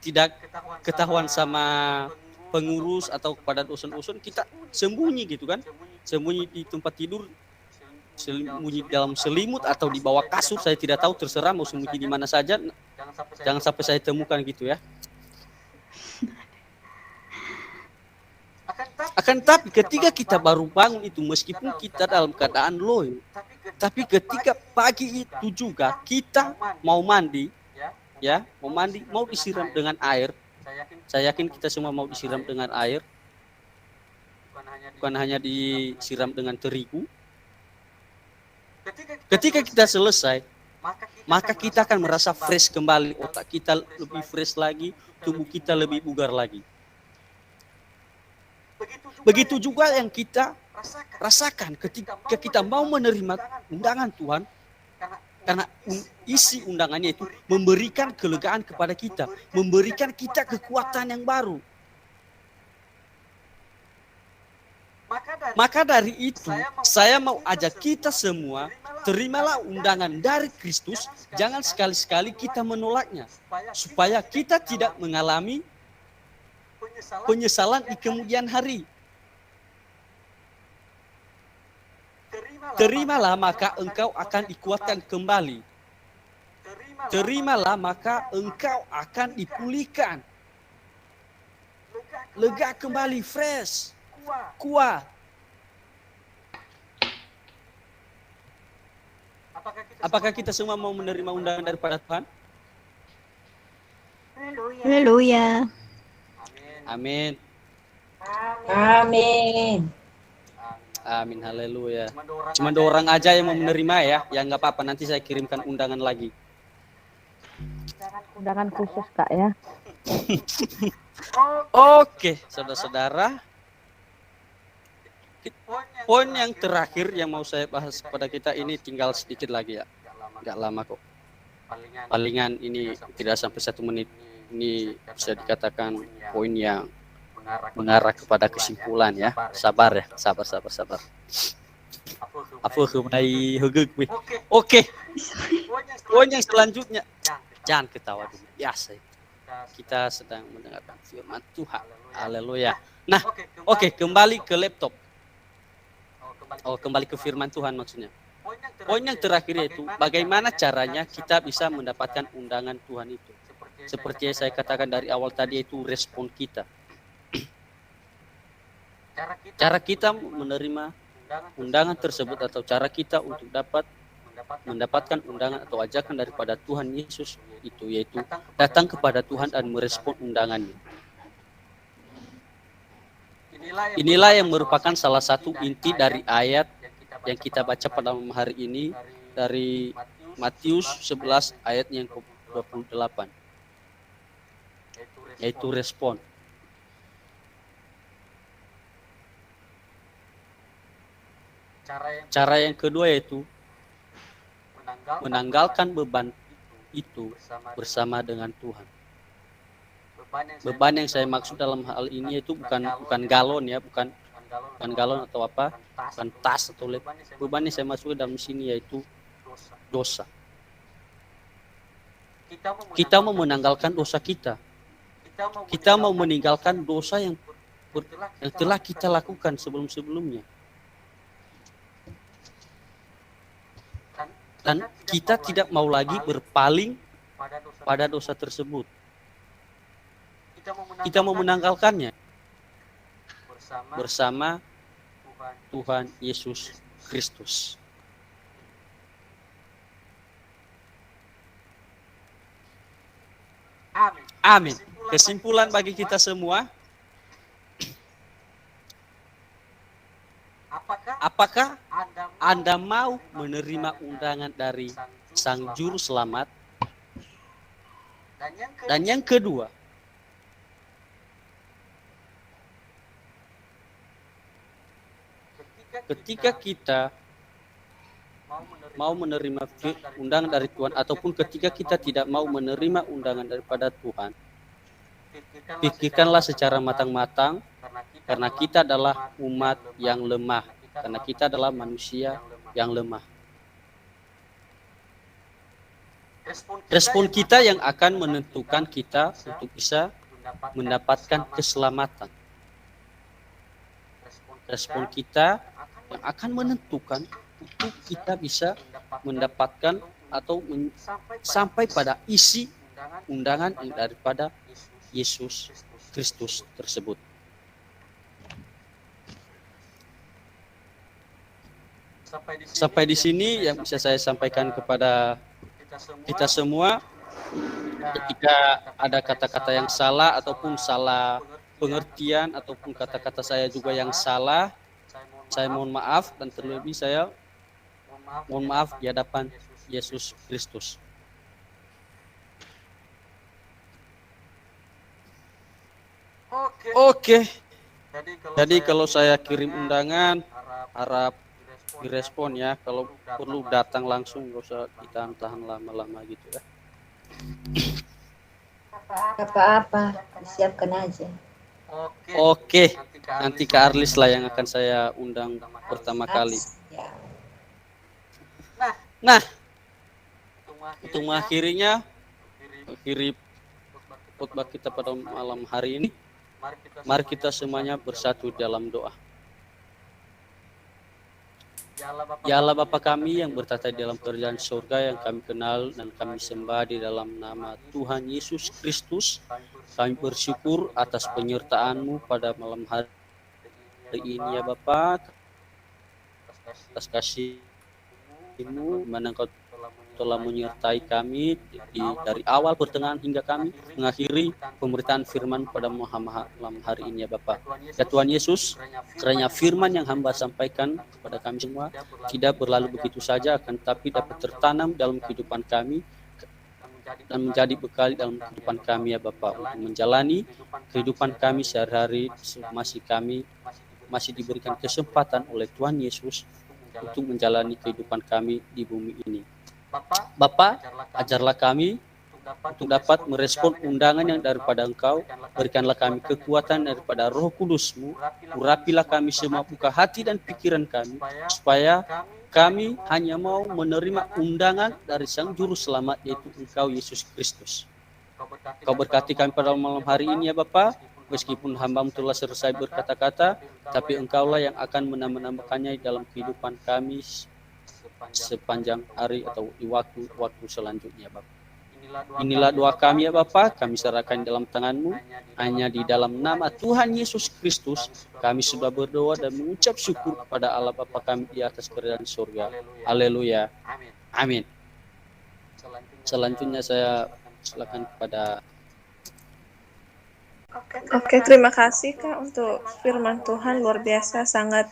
tidak ketahuan sama pengurus atau kepada dosen-dosen, kita sembunyi gitu kan. Sembunyi di tempat tidur, sembunyi dalam selimut atau di bawah kasur, saya tidak tahu, terserah mau sembunyi di mana saja. Jangan sampai saya temukan gitu ya. Akan tapi ketika kita baru bangun itu, meskipun kita dalam keadaan loyo, tapi ketika pagi itu juga kita mau mandi, ya, mau disiram dengan air. Saya yakin kita semua mau disiram dengan air, bukan hanya disiram dengan terigu. Ketika kita selesai, maka kita akan merasa fresh kembali, otak kita lebih fresh lagi, tubuh kita lebih bugar lagi. Begitu juga yang kita rasakan ketika kita mau menerima undangan Tuhan, karena isi undangannya itu memberikan kelegaan kepada kita, memberikan kita kekuatan yang baru. Maka dari itu, saya mau ajak kita semua, terimalah undangan dari Kristus, jangan sekali-sekali kita menolaknya, supaya kita tidak mengalami penyesalan di kemudian hari. Terimalah, maka engkau akan dikuatkan kembali. Terimalah, maka engkau akan dipulihkan. Lega kembali, fresh, kuat. Apakah kita semua mau menerima undangan daripada Tuhan? Haleluya. Amin. Amin. Amin, haleluya. Cuma 2 orang aja yang mau menerima ya. Ya nggak apa-apa, nanti saya kirimkan undangan lagi. Undangan khusus Kak ya. Oke, saudara-saudara. Poin yang terakhir yang mau saya bahas pada kita ini tinggal sedikit lagi ya. Nggak lama kok. Palingan ini tidak sampai 1 menit. Ini bisa dikatakan poin yang mengarah kepada kesimpulan ya. Sabar ya, sabar. Apa kemenai hegeg. Oke. Poin yang selanjutnya. Jangan ketawa dulu. Biasa itu. Kita sedang mendengarkan firman Tuhan. Haleluya. Nah, oke, kembali ke laptop. Kembali ke firman Tuhan maksudnya. Poin yang terakhir yaitu bagaimana caranya kita bisa mendapatkan undangan Tuhan itu. Seperti yang saya katakan dari awal tadi, itu respon kita. Cara kita menerima undangan tersebut atau cara kita untuk mendapatkan undangan atau ajakan daripada Tuhan Yesus itu yaitu datang kepada Tuhan dan merespon undangannya. Inilah yang merupakan salah satu inti dari ayat yang kita baca pada malam hari ini dari Matius 11 ayat yang ke-28, yaitu respon. Cara yang kedua yaitu menanggalkan beban itu bersama dengan Tuhan. Beban yang saya maksud dalam hal ini itu bukan galon ya, bukan galon atau apa, bukan tas atau lep. Beban yang saya maksud dalam sini yaitu dosa. Kita mau menanggalkan dosa kita. Kita mau meninggalkan dosa yang telah kita lakukan sebelum-sebelumnya. Dan kita tidak mau lagi berpaling pada dosa tersebut. Kita mau menanggalkannya bersama Tuhan Yesus Kristus. Amin. Kesimpulan bagi kita semua, apakah Anda mau menerima undangan dari Sang Juru Selamat? Dan yang kedua, ketika kita mau menerima undangan dari Tuhan ataupun ketika kita tidak mau menerima undangan daripada Tuhan, pikirkanlah secara matang-matang, karena kita adalah umat yang lemah, karena kita adalah manusia yang lemah. Respon kita yang akan menentukan kita untuk bisa mendapatkan keselamatan. Respon kita yang akan menentukan untuk kita bisa mendapatkan atau sampai pada isi undangan yang daripada Yesus Kristus tersebut. Sampai di sini yang bisa saya sampaikan kepada kita semua. Ketika ada kata-kata yang salah ataupun salah pengertian ataupun kata-kata saya juga yang salah, saya mohon maaf, dan terlebih saya mohon maaf di hadapan Yesus Kristus. Oke. Jadi kalau saya kirim undangan, harap direspon ya. Kalau perlu datang langsung, nggak usah ditahan-tahan lama-lama gitu ya. Apa-apa, disiapkan aja. Oke, nanti Kak Arlis lah yang akan saya undang pertama kali. Nah, untuk mengakhiri khotbah kita pada malam hari ini, mari kita semuanya bersatu dalam doa. Ya Allah Bapa kami yang bertata di dalam kerajaan surga yang kami kenal dan kami sembah di dalam nama Tuhan Yesus Kristus. Kami bersyukur atas penyertaan-Mu pada malam hari ini ya Bapa, atas kasih-Mu, mana Engkau telah menyertai kami dari awal pertengahan hingga kami mengakhiri pemberitaan firman pada malam hari ini ya Bapa. Ya Tuhan Yesus, kiranya firman yang hamba sampaikan kepada kami semua tidak berlalu begitu saja, akan tetapi dapat tertanam dalam kehidupan kami dan menjadi bekal dalam kehidupan kami ya Bapa, untuk menjalani kehidupan kami sehari-hari. Masih diberikan kesempatan oleh Tuhan Yesus untuk menjalani kehidupan kami di bumi ini. Bapa, ajarlah kami untuk dapat merespon undangan yang daripada Engkau. Berikanlah kami kekuatan daripada Roh Kudus-Mu. Urapilah kami semua, buka hati dan pikiran kami, supaya kami hanya mau menerima undangan dari Sang Juru Selamat, yaitu Engkau Yesus Kristus. Kau berkati kami pada malam hari ini ya Bapa. Meskipun hamba-Mu telah selesai berkata-kata, tapi Engkaulah yang akan menambah-nambahkannya dalam kehidupan kami sepanjang hari atau di waktu selanjutnya Bapa. Inilah doa kami ya Bapa, kami serahkan dalam tangan-Mu. Hanya di dalam nama Tuhan Yesus Kristus kami sudah berdoa dan mengucap syukur kepada Allah Bapa kami di atas kerajaan surga. Haleluya. Amin. Selanjutnya saya silakan kepada. Oke, terima kasih Kak untuk firman Tuhan, luar biasa, sangat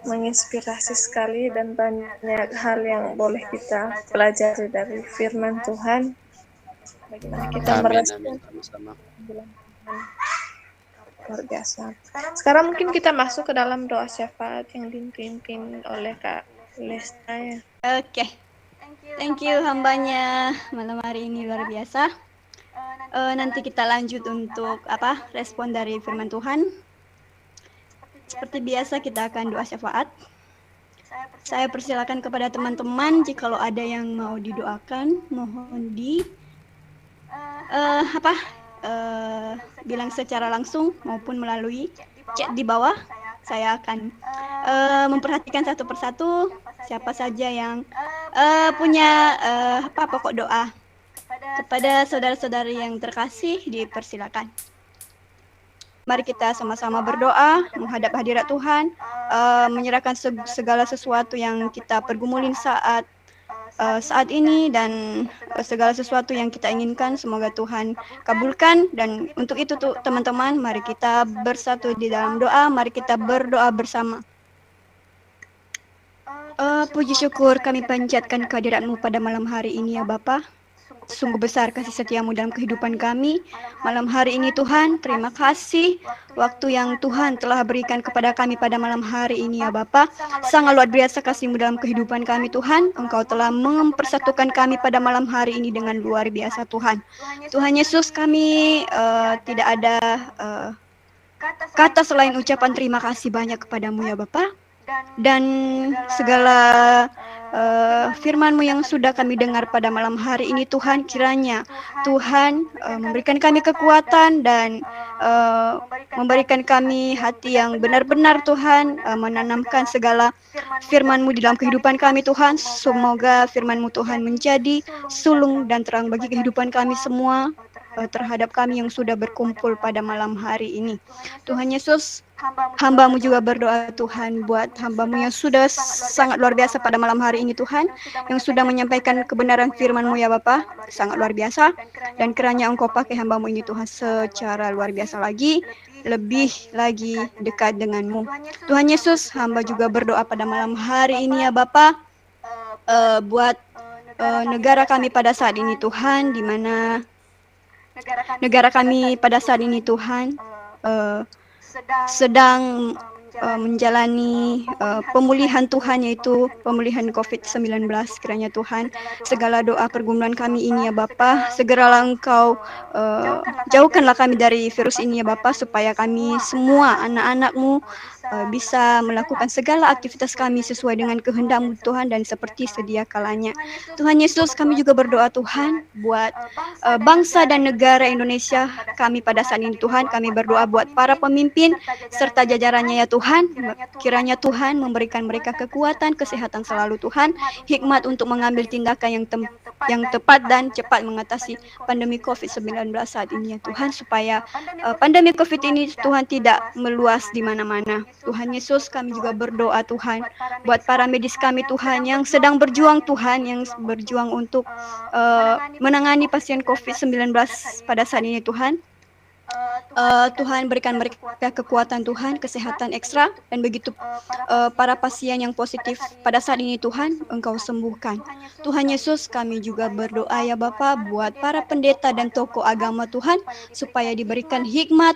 menginspirasi sekali dan banyak hal yang boleh kita pelajari dari firman Tuhan. Bagaimana kita merespon luar biasa. Sekarang mungkin kita masuk ke dalam doa syafaat yang dipimpin oleh Kak Lesta ya. Oke. Thank you hambanya malam hari ini luar biasa. Nanti kita lanjut untuk respon dari firman Tuhan. Seperti biasa kita akan doa syafaat. Saya persilakan kepada teman-teman jikalau ada yang mau didoakan, mohon bilang secara langsung maupun melalui chat di bawah. Saya akan memperhatikan satu persatu siapa saja yang punya pokok doa. Kepada saudara-saudari yang terkasih dipersilakan. Mari kita sama-sama berdoa, menghadap hadirat Tuhan, menyerahkan segala sesuatu yang kita pergumulin saat ini dan segala sesuatu yang kita inginkan, semoga Tuhan kabulkan. Dan untuk itu tuh teman-teman, mari kita bersatu di dalam doa, mari kita berdoa bersama. Puji syukur kami panjatkan kehadirat-Mu pada malam hari ini ya Bapa. Sungguh besar kasih setia-Mu dalam kehidupan kami. Malam hari ini Tuhan, terima kasih waktu yang Tuhan telah berikan kepada kami pada malam hari ini ya Bapa. Sangat luar biasa kasih-Mu dalam kehidupan kami Tuhan. Engkau telah mempersatukan kami pada malam hari ini dengan luar biasa Tuhan. Tuhan Yesus, kami tidak ada kata selain ucapan terima kasih banyak kepadamu ya Bapa. Dan segala firman-Mu yang sudah kami dengar pada malam hari ini Tuhan, kiranya Tuhan memberikan kami kekuatan dan memberikan kami hati yang benar-benar Tuhan, menanamkan segala firman-Mu di dalam kehidupan kami Tuhan. Semoga firman-Mu Tuhan menjadi sulung dan terang bagi kehidupan kami semua, terhadap kami yang sudah berkumpul pada malam hari ini. Tuhan Yesus, hamba-Mu juga berdoa Tuhan buat hamba-Mu yang sudah sangat luar biasa pada malam hari ini Tuhan, yang sudah menyampaikan kebenaran firman-Mu ya Bapa, sangat luar biasa. Dan kiranya Engkau pakai hamba-Mu ini Tuhan secara luar biasa lagi, lebih lagi dekat dengan-Mu. Tuhan Yesus, hamba juga berdoa pada malam hari ini ya Bapa, buat negara kami pada saat ini Tuhan, di mana negara kami pada saat ini Tuhan sedang menjalani pemulihan Tuhan, yaitu pemulihan COVID-19. Kiranya Tuhan segala doa pergumulan kami ini ya Bapa, segeralah Engkau jauhkanlah kami dari virus ini ya Bapa, supaya kami semua anak-anak-Mu bisa melakukan segala aktivitas kami sesuai dengan kehendak-Mu Tuhan dan seperti sedia kalanya. Tuhan Yesus, kami juga berdoa Tuhan buat bangsa dan negara Indonesia kami pada saat ini Tuhan. Kami berdoa buat para pemimpin serta jajarannya ya Tuhan. Kiranya Tuhan memberikan mereka kekuatan, kesehatan selalu Tuhan, hikmat untuk mengambil tindakan yang tepat dan cepat mengatasi pandemi COVID-19 saat ini ya Tuhan, supaya pandemi COVID ini Tuhan tidak meluas di mana-mana. Tuhan Yesus, kami juga berdoa Tuhan buat para medis kami Tuhan yang sedang berjuang Tuhan, yang berjuang untuk menangani pasien COVID-19 pada saat ini Tuhan. Tuhan berikan mereka kekuatan Tuhan, kesehatan ekstra, dan begitu para pasien yang positif pada saat ini Tuhan, Engkau sembuhkan. Tuhan Yesus, kami juga berdoa ya Bapa buat para pendeta dan tokoh agama Tuhan, supaya diberikan hikmat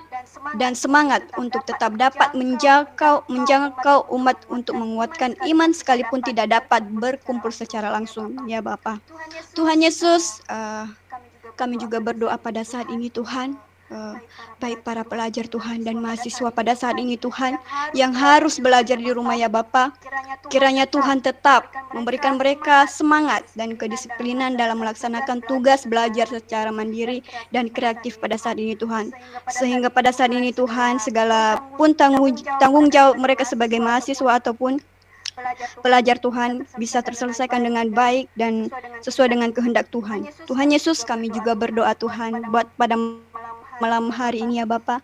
dan semangat untuk tetap dapat menjangkau umat untuk menguatkan iman sekalipun tidak dapat berkumpul secara langsung ya Bapa. Tuhan Yesus, kami juga berdoa pada saat ini Tuhan, baik para pelajar Tuhan dan mahasiswa pada saat ini Tuhan yang harus belajar di rumah ya Bapa, kiranya Tuhan tetap memberikan mereka semangat dan kedisiplinan dalam melaksanakan tugas belajar secara mandiri dan kreatif pada saat ini Tuhan, sehingga pada saat ini Tuhan segala pun tanggung jawab mereka sebagai mahasiswa ataupun pelajar Tuhan bisa terselesaikan dengan baik dan sesuai dengan kehendak Tuhan. Tuhan Yesus, kami juga berdoa Tuhan buat pada malam hari ini ya Bapa,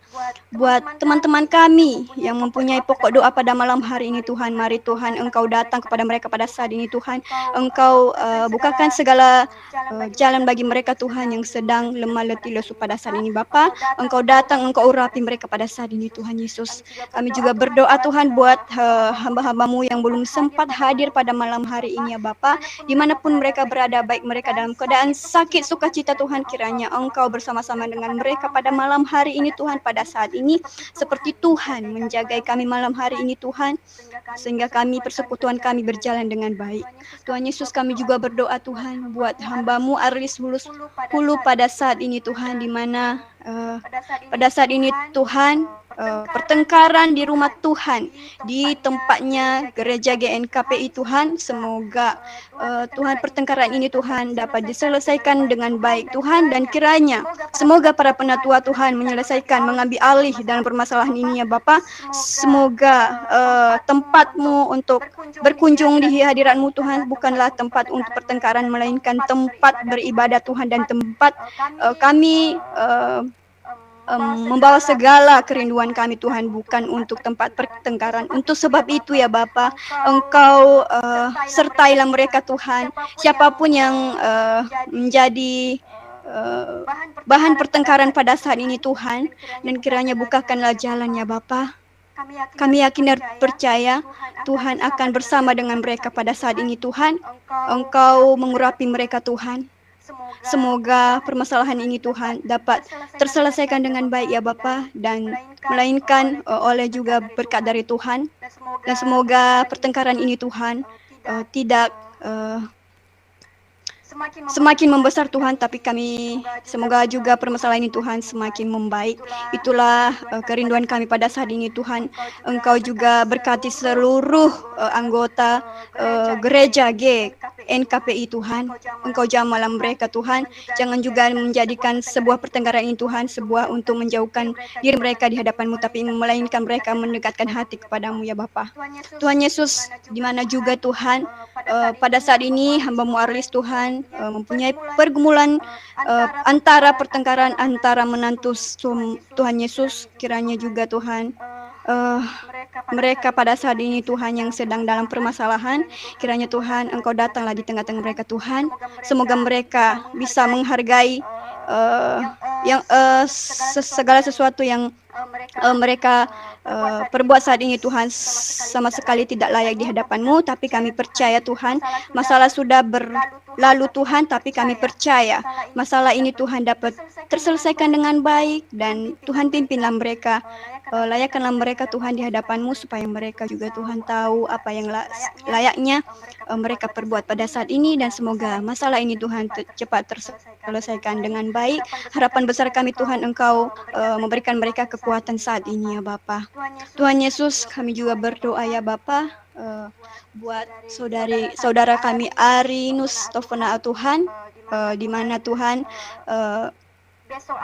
buat teman-teman kami yang mempunyai pokok doa pada malam hari ini Tuhan, mari Tuhan Engkau datang kepada mereka pada saat ini Tuhan, Engkau bukakan segala jalan bagi mereka Tuhan yang sedang lemah letih lesu pada saat ini Bapa, Engkau datang, Engkau urapi mereka pada saat ini Tuhan Yesus. Kami juga berdoa Tuhan buat hamba-hambamu yang belum sempat hadir pada malam hari ini ya Bapa, dimanapun mereka berada, baik mereka dalam keadaan sakit sukacita Tuhan, kiranya Engkau bersama-sama dengan mereka pada malam hari ini Tuhan, pada saat ini seperti Tuhan menjagai kami malam hari ini Tuhan, sehingga kami persekutuan kami berjalan dengan baik. Tuhan Yesus, kami juga berdoa Tuhan buat hamba-Mu Arlis Hulu pada saat ini Tuhan, di mana pada saat ini Tuhan pertengkaran di rumah Tuhan, di tempatnya gereja GNKPI Tuhan, semoga Tuhan pertengkaran ini Tuhan dapat diselesaikan dengan baik Tuhan, dan kiranya semoga para penatua Tuhan menyelesaikan, mengambil alih dalam permasalahan ini ya Bapa. Semoga tempat-Mu untuk berkunjung di hadirat-Mu Tuhan bukanlah tempat untuk pertengkaran, melainkan tempat beribadah Tuhan dan tempat kami membawa segala kerinduan kami Tuhan, bukan untuk tempat pertengkaran. Untuk sebab itu ya Bapa, Engkau sertailah mereka Tuhan, siapapun yang menjadi bahan pertengkaran pada saat ini Tuhan, dan kiranya bukakanlah jalan ya Bapa. Kami yakin dan percaya Tuhan akan bersama dengan mereka pada saat ini Tuhan. Engkau mengurapi mereka Tuhan. Semoga permasalahan ini Tuhan dapat terselesaikan dengan baik ya Bapa, dan melainkan oleh juga berkat dari Tuhan, dan semoga pertengkaran ini Tuhan tidak semakin membesar Tuhan, tapi kami semoga juga permasalahan ini Tuhan semakin membaik. Itulah kerinduan kami pada saat ini Tuhan. Engkau juga berkati seluruh anggota gereja GNKPI Tuhan. Engkau jamalah mereka Tuhan. Jangan juga menjadikan sebuah pertengkaran ini Tuhan sebuah untuk menjauhkan diri mereka di hadapan-Mu, tapi melainkan mereka mendekatkan hati kepada-Mu ya Bapa. Tuhan Yesus, di mana juga Tuhan pada saat ini hamba-Mu Arlis Tuhan mempunyai pergumulan antara pertengkaran antara menantu Tuhan Yesus, kiranya juga Tuhan mereka pada saat ini Tuhan yang sedang dalam permasalahan, kiranya Tuhan Engkau datanglah di tengah-tengah mereka Tuhan. Semoga mereka bisa menghargai yang segala sesuatu yang mereka perbuat saat ini Tuhan sama sekali tidak layak di hadapan-Mu, tapi kami percaya Tuhan, masalah sudah berlalu Tuhan, tapi kami percaya masalah ini Tuhan dapat terselesaikan dengan baik, dan Tuhan pimpinlah mereka, layakkanlah mereka Tuhan di hadapan-Mu, supaya mereka juga Tuhan tahu apa yang layaknya mereka perbuat pada saat ini, dan semoga masalah ini Tuhan cepat terselesaikan dengan baik. Harapan besar kami Tuhan, Engkau memberikan mereka kekuatan saat ini ya Bapa. Tuhan Yesus, kami juga berdoa ya Bapa, buat saudara kami Arinus Tofona Tuhan, di mana Tuhan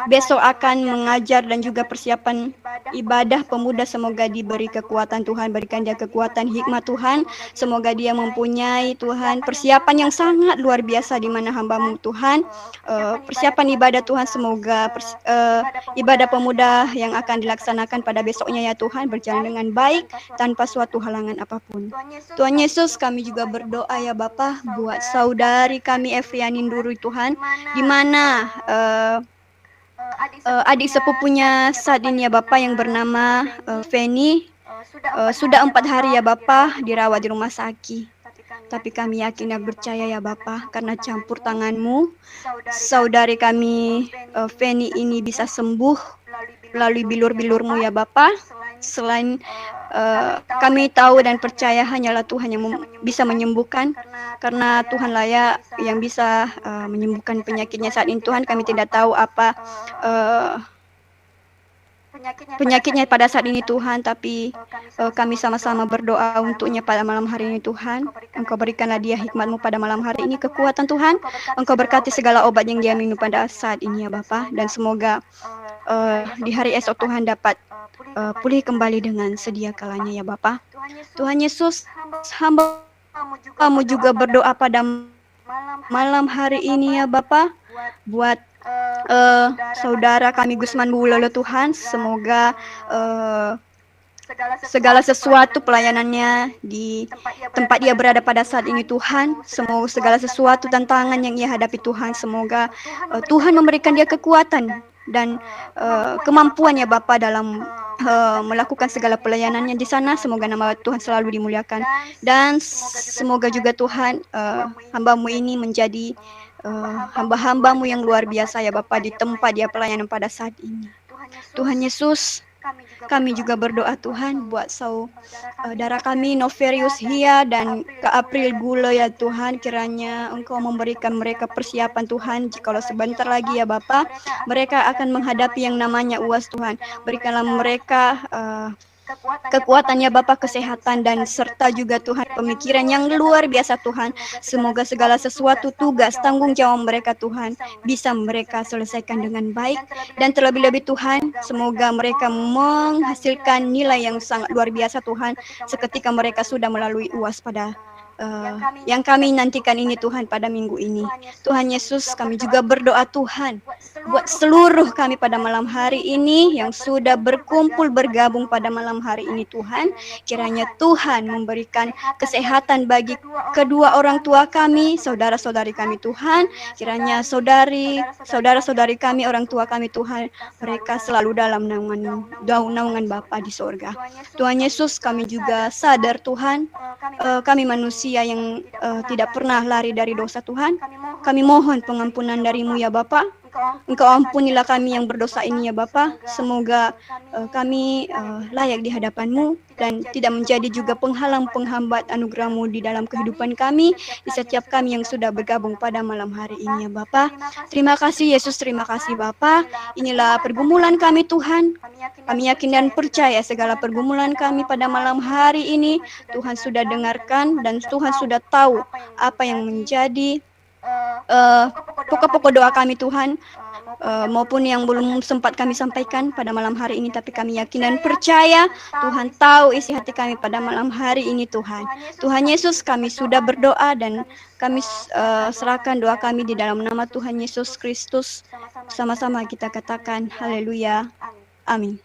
besok akan mengajar dan juga persiapan ibadah pemuda. Semoga diberi kekuatan Tuhan, berikan dia kekuatan hikmat Tuhan. Semoga dia mempunyai Tuhan persiapan yang sangat luar biasa di mana hamba-Mu Tuhan, persiapan ibadah Tuhan. Semoga ibadah pemuda yang akan dilaksanakan pada besoknya ya Tuhan berjalan dengan baik tanpa suatu halangan apapun. Tuhan Yesus, kami juga berdoa ya Bapa buat saudari kami Efrianin Duru Tuhan, di mana adik sepupunya saat ini ya Bapa yang bernama Feni, sudah 4 hari ya Bapa dirawat di rumah sakit. Tapi kami yakin dan percaya ya Bapa, karena campur tangan-Mu, saudari kami Feni ini bisa sembuh melalui bilur-bilur-Mu ya Bapa. Selain kami tahu dan percaya hanyalah Tuhan yang bisa menyembuhkan, karena Tuhan layak yang bisa menyembuhkan penyakitnya saat ini Tuhan. Kami tidak tahu apa penyakitnya pada saat ini Tuhan, tapi kami sama-sama berdoa untuknya pada malam hari ini Tuhan. Engkau berikanlah dia hikmat-Mu pada malam hari ini, kekuatan Tuhan. Engkau berkati segala obat yang dia minum pada saat ini ya Bapa, dan semoga di hari esok Tuhan dapat pulih kembali dengan sedia kalanya ya Bapa. Tuhan Yesus, hamba-Mu juga berdoa pada malam hari ini ya Bapa buat saudara kami Gusman Bulolo Tuhan. Semoga segala sesuatu pelayanannya di tempat dia berada pada saat ini Tuhan, semoga segala sesuatu tantangan yang ia hadapi Tuhan, semoga Tuhan memberikan dia kekuatan dan kemampuan ya Bapa dalam melakukan segala pelayanannya di sana. Semoga nama Tuhan selalu dimuliakan, dan semoga juga Tuhan hamba-Mu ini menjadi hamba-hamba-Mu yang luar biasa ya Bapa di tempat dia pelayanan pada saat ini. Tuhan Yesus, kami juga berdoa Tuhan buat saudara kami Noverius Hia dan Kak April Gula ya Tuhan, kiranya Engkau memberikan mereka persiapan Tuhan, jikalau sebentar lagi ya Bapa mereka akan menghadapi yang namanya UAS Tuhan. Berikanlah mereka kekuatannya Bapa, kesehatan, dan serta juga Tuhan pemikiran yang luar biasa Tuhan. Semoga segala sesuatu tugas tanggung jawab mereka Tuhan bisa mereka selesaikan dengan baik, dan terlebih-lebih Tuhan semoga mereka menghasilkan nilai yang sangat luar biasa Tuhan seketika mereka sudah melalui UAS pada yang kami nantikan ini Tuhan pada minggu ini. Tuhan Yesus, kami juga berdoa Tuhan buat seluruh kami pada malam hari ini yang sudah berkumpul bergabung pada malam hari ini Tuhan. Kiranya Tuhan memberikan kesehatan bagi kedua orang tua kami, saudara-saudari kami Tuhan. Kiranya saudara-saudari kami, orang tua kami Tuhan, mereka selalu dalam naungan Bapa di sorga. Tuhan Yesus, kami juga sadar Tuhan, kami manusia yang tidak pernah lari dari dosa Tuhan. Kami mohon pengampunan dari-Mu ya Bapa. Engkau ampunilah kami yang berdosa ini ya Bapa. Semoga kami layak di hadapan-Mu dan tidak menjadi juga penghalang penghambat anugerah-Mu di dalam kehidupan kami, di setiap kami yang sudah bergabung pada malam hari ini ya Bapa. Terima kasih Yesus, terima kasih Bapa. Inilah pergumulan kami Tuhan. Kami yakin dan percaya segala pergumulan kami pada malam hari ini Tuhan sudah dengarkan, dan Tuhan sudah tahu apa yang menjadi pokok-pokok doa kami Tuhan, maupun yang belum sempat kami sampaikan pada malam hari ini, tapi kami yakin dan percaya Tuhan tahu isi hati kami pada malam hari ini Tuhan. Tuhan Yesus, kami sudah berdoa dan kami serahkan doa kami di dalam nama Tuhan Yesus Kristus. Sama-sama kita katakan haleluya, amin.